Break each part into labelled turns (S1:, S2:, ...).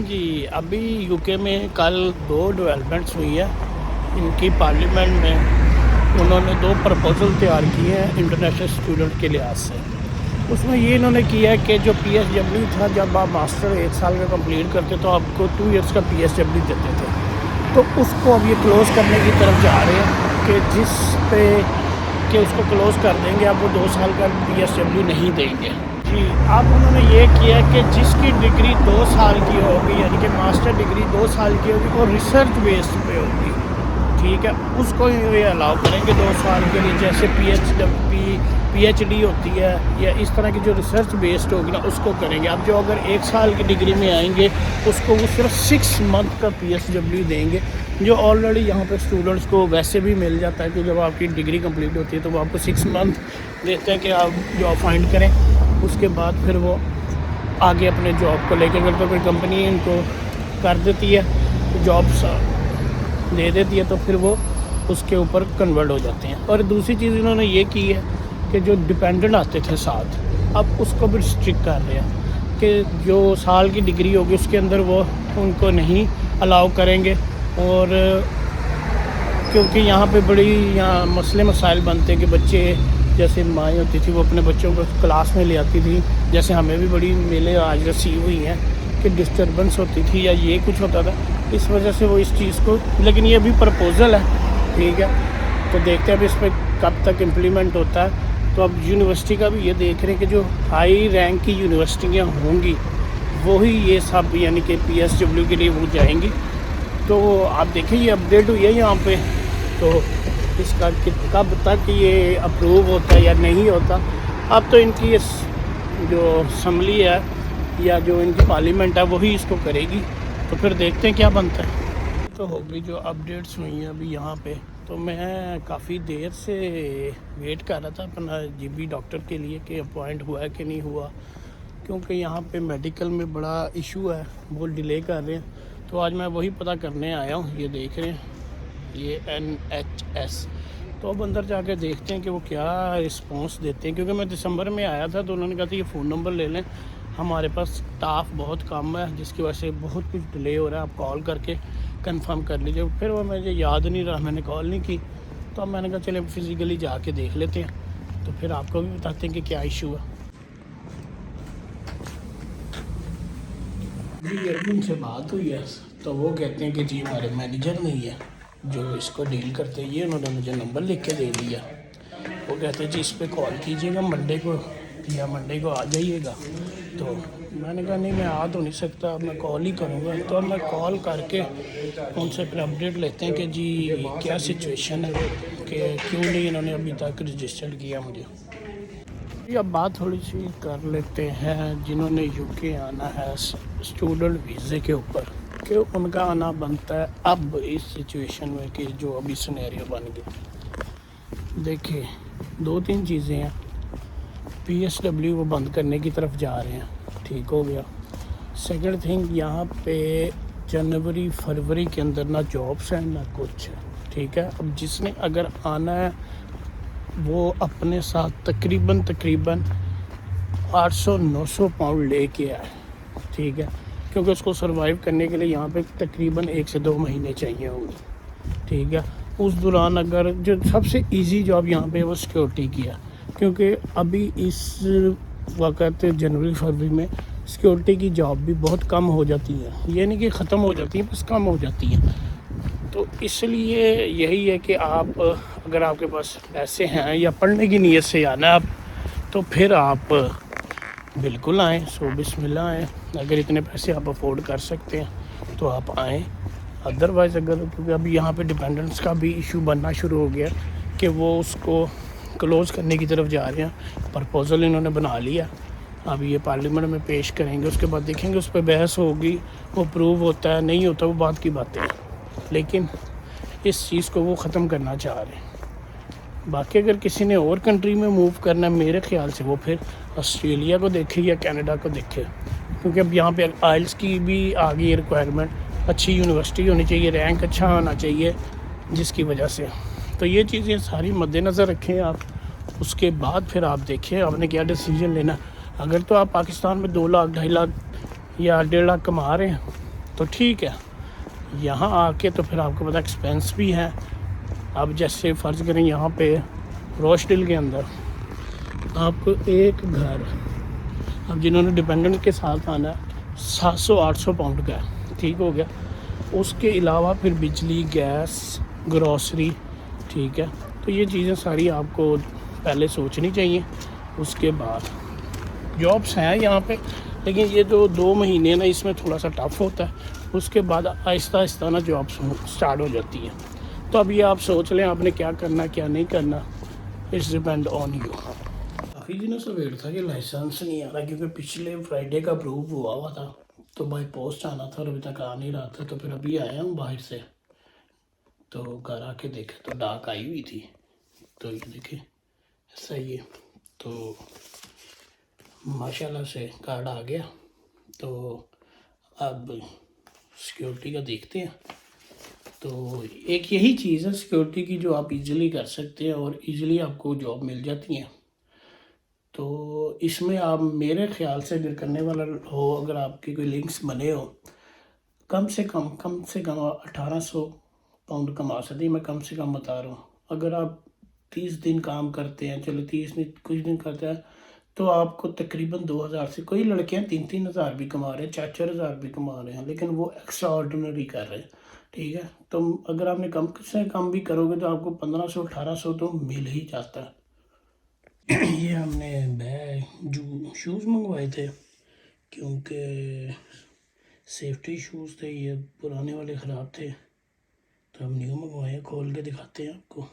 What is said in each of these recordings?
S1: जी, अभी यूके में कल 2 डेवलपमेंट्स हुई है। इनकी पार्लियामेंट में उन्होंने 2 प्रपोज़ल तैयार किए हैं इंटरनेशनल स्टूडेंट के लिहाज से। उसमें ये इन्होंने किया है कि जो पीएसडब्ल्यू था, जब आप मास्टर 1 साल का कंप्लीट करते तो आपको 2 इयर्स का पीएसडब्ल्यू देते थे, तो उसको अब ये क्लोज़ करने की तरफ जा रहे हैं कि जिस पे कि उसको क्लोज़ कर देंगे, अब वो 2 साल का पीएसडब्ल्यू नहीं देंगे। जी, अब उन्होंने ये किया कि जिसकी डिग्री 2 साल की होगी, यानी कि मास्टर डिग्री 2 साल की होगी और रिसर्च बेस्ड पे होगी, ठीक है, उसको ये अलाउ करेंगे 2 साल के लिए। जैसे पीएचडी होती है या इस तरह की जो रिसर्च बेस्ड होगी ना, उसको करेंगे। अब जो अगर 1 साल की डिग्री में आएंगे, उसको वो सिर्फ 6 मंथ का पीएसडब्ल्यू देंगे, जो ऑलरेडी यहाँ पे स्टूडेंट्स को वैसे भी मिल जाता है कि जब आपकी डिग्री कंप्लीट होती है तो वो आपको 6 मंथ देते हैं कि आप जॉब फाइंड करें। उसके बाद फिर वो आगे अपने जॉब को लेकर, अगर तो कोई कंपनी इनको कर देती है, तो जॉब्स दे देती है, तो फिर वो उसके ऊपर कन्वर्ट हो जाते हैं। और दूसरी चीज़ इन्होंने ये की है कि जो डिपेंडेंट आते थे साथ, अब उसको भी रिस्ट्रिक्ट कर रहे हैं कि जो साल की डिग्री होगी उसके अंदर वो उनको नहीं अलाउ करेंगे। और क्योंकि यहाँ पे यहाँ मसले मसाइल बनते हैं कि बच्चे, जैसे माएँ होती थी वो अपने बच्चों को क्लास में ले आती थी, जैसे हमें भी बड़ी मेले आज रिसीव हुई हैं कि डिस्टर्बेंस होती थी या ये कुछ होता था, इस वजह से वो इस चीज़ को, लेकिन ये अभी प्रपोज़ल है, ठीक है, तो देखते हैं अब इस पर कब तक इम्प्लीमेंट होता है। तो अब यूनिवर्सिटी का भी ये देख रहे हैं कि जो हाई रैंक की यूनिवर्सिटियाँ होंगी वही ये सब यानी कि पीएसडब्ल्यू के लिए वो जाएंगी। तो आप देखिए ये अपडेट हुई है यहाँ पे, तो इसका कब तक ये अप्रूव होता है या नहीं होता। अब तो इनकी जो असम्बली है या जो इनकी पार्लियामेंट है वही इसको करेगी, तो फिर देखते हैं क्या बनता है। तो होगी जो अपडेट्स हुई हैं अभी यहाँ पे, तो मैं काफ़ी देर से वेट कर रहा था अपना जीबी डॉक्टर के लिए कि अपॉइंट हुआ है कि नहीं हुआ, क्योंकि यहाँ पे मेडिकल में बड़ा इशू है, वो डिले कर रहे हैं। तो आज मैं वही पता करने आया हूँ। ये देख रहे हैं ये NHS, तो अब अंदर जाके देखते हैं कि वो क्या रिस्पांस देते हैं, क्योंकि मैं दिसंबर में आया था तो उन्होंने कहा था ये फ़ोन नंबर ले लें, हमारे पास स्टाफ बहुत कम है जिसकी वजह से बहुत कुछ डिले हो रहा है, आप कॉल करके कंफर्म कर लीजिए। फिर वो मुझे याद नहीं रहा, मैंने कॉल नहीं की, तो अब मैंने कहा चले फिज़िकली जाके देख लेते हैं, तो फिर आपको भी बताते हैं कि क्या इशू है। जी, उनसे बात हुई है तो वो कहते हैं कि जी हमारे मैनेजर नहीं है जो इसको डील करते हैं, ये उन्होंने मुझे नंबर लिख के दे दिया। वो कहते हैं जी इस पर कॉल कीजिएगा मंडे को या मंडे को आ जाइएगा। तो मैंने कहा नहीं मैं आ तो नहीं सकता, मैं कॉल ही करूँगा। तो अब मैं कॉल करके उनसे फिर अपडेट लेते हैं कि जी क्या सिचुएशन है, कि क्यों नहीं इन्होंने अभी तक रजिस्टर्ड किया मुझे। अब बात थोड़ी सी कर लेते हैं जिन्होंने यूके आना है स्टूडेंट वीज़े के ऊपर, कि उनका आना बनता है अब इस सिचुएशन में कि जो अभी सिनेरियो बन गया। देखिए 2-3 चीज़ें हैं, पीएसडब्ल्यू वो बंद करने की तरफ जा रहे हैं, ठीक हो गया। सेकंड थिंग, यहाँ पे जनवरी फरवरी के अंदर ना जॉब्स हैं ना कुछ है, ठीक है। अब जिसने अगर आना है वो अपने साथ तकरीबन 800-900 पाउंड लेके आए, ठीक है, क्योंकि उसको सरवाइव करने के लिए यहाँ पे तकरीबन 1 से 2 महीने चाहिए होंगे, ठीक है। उस दौरान अगर जो सबसे इजी जॉब यहाँ पे वो सिक्योरिटी की है, क्योंकि अभी इस वक्त जनवरी फरवरी में सिक्योरिटी की जॉब भी बहुत कम हो जाती है, ये नहीं कि ख़त्म हो जाती है, बस कम हो जाती है। तो इसलिए यही है कि आप अगर आपके पास पैसे हैं या पढ़ने की नीयत से आना आप, तो फिर आप बिल्कुल आएँ, सो बिस्मिल्लाह आएँ। अगर इतने पैसे आप अफोर्ड कर सकते हैं तो आप आएँ। अदरवाइज़ अगर, क्योंकि अभी यहाँ पे डिपेंडेंट्स का भी इशू बनना शुरू हो गया कि वो उसको क्लोज़ करने की तरफ जा रहे हैं। प्रपोज़ल इन्होंने बना लिया, अब ये पार्लियामेंट में पेश करेंगे, उसके बाद देखेंगे उस पर बहस होगी, वो अप्रूव होता है नहीं होता वो बात की बातें, लेकिन इस चीज़ को वो ख़त्म करना चाह रहे हैं। बाकी अगर किसी ने और कंट्री में मूव करना है, मेरे ख़्याल से वो फिर ऑस्ट्रेलिया को देखे या कनाडा को देखे, क्योंकि अब यहाँ पे आइल्स की भी आ गई रिक्वायरमेंट, अच्छी यूनिवर्सिटी होनी चाहिए, रैंक अच्छा आना चाहिए, जिसकी वजह से। तो ये चीज़ें सारी मद्देनज़र रखें आप, उसके बाद फिर आप देखें आपने क्या डिसीजन लेना। अगर तो आप पाकिस्तान में 2 लाख 2.5 लाख या 1.5 लाख कमा रहे हैं तो ठीक है। यहाँ आके तो फिर आपको पता एक्सपेंस भी है। अब जैसे फ़र्ज़ करें यहाँ पे रोशडिल के अंदर आपको एक घर, अब जिन्होंने डिपेंडेंट के साथ आना है 700-800 पाउंड का है, ठीक हो गया। उसके अलावा फिर बिजली, गैस, ग्रॉसरी, ठीक है। तो ये चीज़ें सारी आपको पहले सोचनी चाहिए। उसके बाद जॉब्स हैं यहाँ पे, लेकिन ये जो 2 महीने ना इसमें थोड़ा सा टफ़ होता है। उसके बाद आहिस्ता आहिस्ता ना जॉब्स स्टार्ट हो जाती हैं। तो अब ये आप सोच लें आपने क्या करना क्या नहीं करना, इट्स डिपेंड ऑन यू। काफ़ी दिनों से वेट था कि लाइसेंस नहीं आ रहा, क्योंकि पिछले फ्राइडे का अप्रूव हुआ था, तो बाई पोस्ट आना था और अभी तक आ नहीं रहा था। तो फिर अभी आया हूँ बाहर से, तो घर आके देखे तो डाक आई हुई थी। तो ये देखे ऐसा ही है। तो माशाल्लाह से कार्ड आ गया। तो अब सिक्योरिटी का देखते हैं। तो एक यही चीज़ है सिक्योरिटी की जो आप इजीली कर सकते हैं और इजीली आपको जॉब मिल जाती है। तो इसमें आप मेरे ख्याल से अगर करने वाला हो, अगर आपके कोई लिंक्स बने हो, कम से कम 1800 पाउंड कमा सकते हैं। मैं कम से कम बता रहा हूँ। अगर आप 30 दिन काम करते हैं, चलो 30 नहीं कुछ दिन करते हैं, तो आपको तकरीबन 2000 से, कोई लड़कियां 3-3 हज़ार भी कमा रहे हैं, 4-4 हज़ार भी कमा रहे हैं, लेकिन वो एक्स्ट्रा ऑर्डिनरी कर रहे हैं, ठीक है। तो अगर आपने कम से कम भी करोगे तो आपको 1500-1800 तो मिल ही जाता है। ये हमने बैग जो शूज़ मंगवाए थे, क्योंकि सेफ्टी शूज़ थे, ये पुराने वाले ख़राब थे, तो हम न्यू मंगवाए। खोल के दिखाते हैं आपको।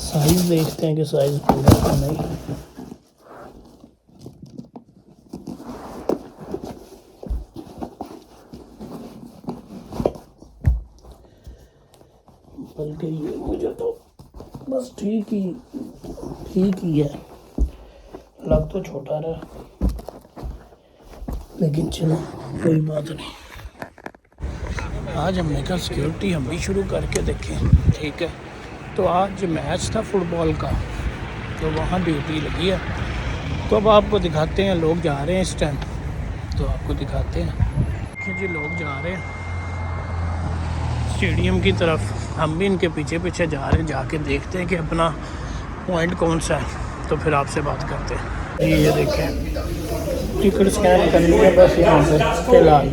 S1: साइज़ देखते हैं कि साइज़ पूरा है नहीं। बल्कि ये मुझे तो बस ठीक ही है। लग तो छोटा रहा, लेकिन चलो कोई बात नहीं। आज हमने कहा सिक्योरिटी हम भी शुरू करके देखें, ठीक है। तो आज मैच था फुटबॉल का, तो वहाँ ड्यूटी लगी है। तो अब आपको दिखाते हैं, लोग जा रहे हैं इस टाइम, तो आपको दिखाते हैं कि जी लोग जा रहे हैं स्टेडियम की तरफ। हम भी इनके पीछे पीछे जा रहे हैं, जाके देखते हैं कि अपना पॉइंट कौन सा है, तो फिर आपसे बात करते हैं। ये देखें टिकट स्कैन करनी है बस यहाँ पे फिलहाल।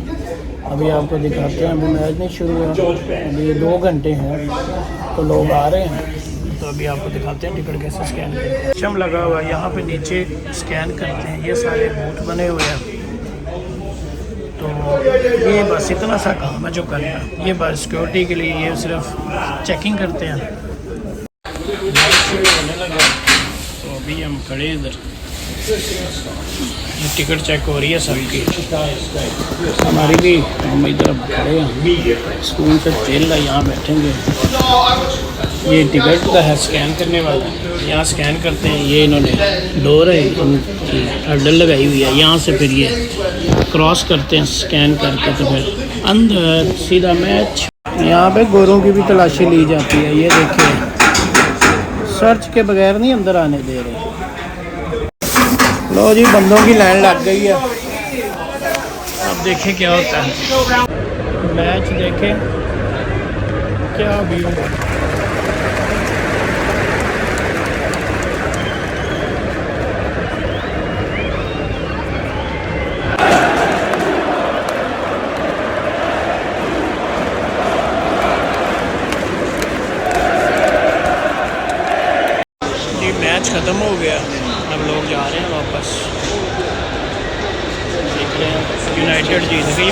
S1: अभी आपको दिखाते हैं, अभी मैच नहीं शुरू हुआ, अभी 2 घंटे हैं, तो लोग आ रहे हैं। तो अभी आपको दिखाते हैं टिकट कैसे स्कैन करते हैं। शम लगा हुआ है यहाँ पे, नीचे स्कैन करते हैं। ये सारे बूथ बने हुए हैं, तो ये बस इतना सा काम है जो करना है। ये बस सिक्योरिटी के लिए, ये सिर्फ चेकिंग करते हैं। होने लगा, तो अभी हम खड़े इधर, टिकट चेक हो रही है सबकी, हमारी भी। हम इधर खड़े हैं, स्कूल से चल है, यहाँ बैठेंगे। ये टिकट का है स्कैन करने वाला, यहाँ स्कैन करते हैं। ये इन्होंने डोर है इनकी हर्डल लगाई हुई है, यहाँ से फिर ये क्रॉस करते हैं स्कैन करके, तो फिर अंदर सीधा मैच। यहाँ पे गोरों की भी तलाशी ली जाती है। ये देखिए सर्च के बगैर नहीं अंदर आने दे रहे। लो जी, बंदों की लाइन लग गई है। अब देखें क्या होता है, मैच देखें क्या व्यू है। मैच ख़त्म हो गया, अब लोग जा रहे हैं वापस। देख रहे हैं यूनाइटेड जीत गई।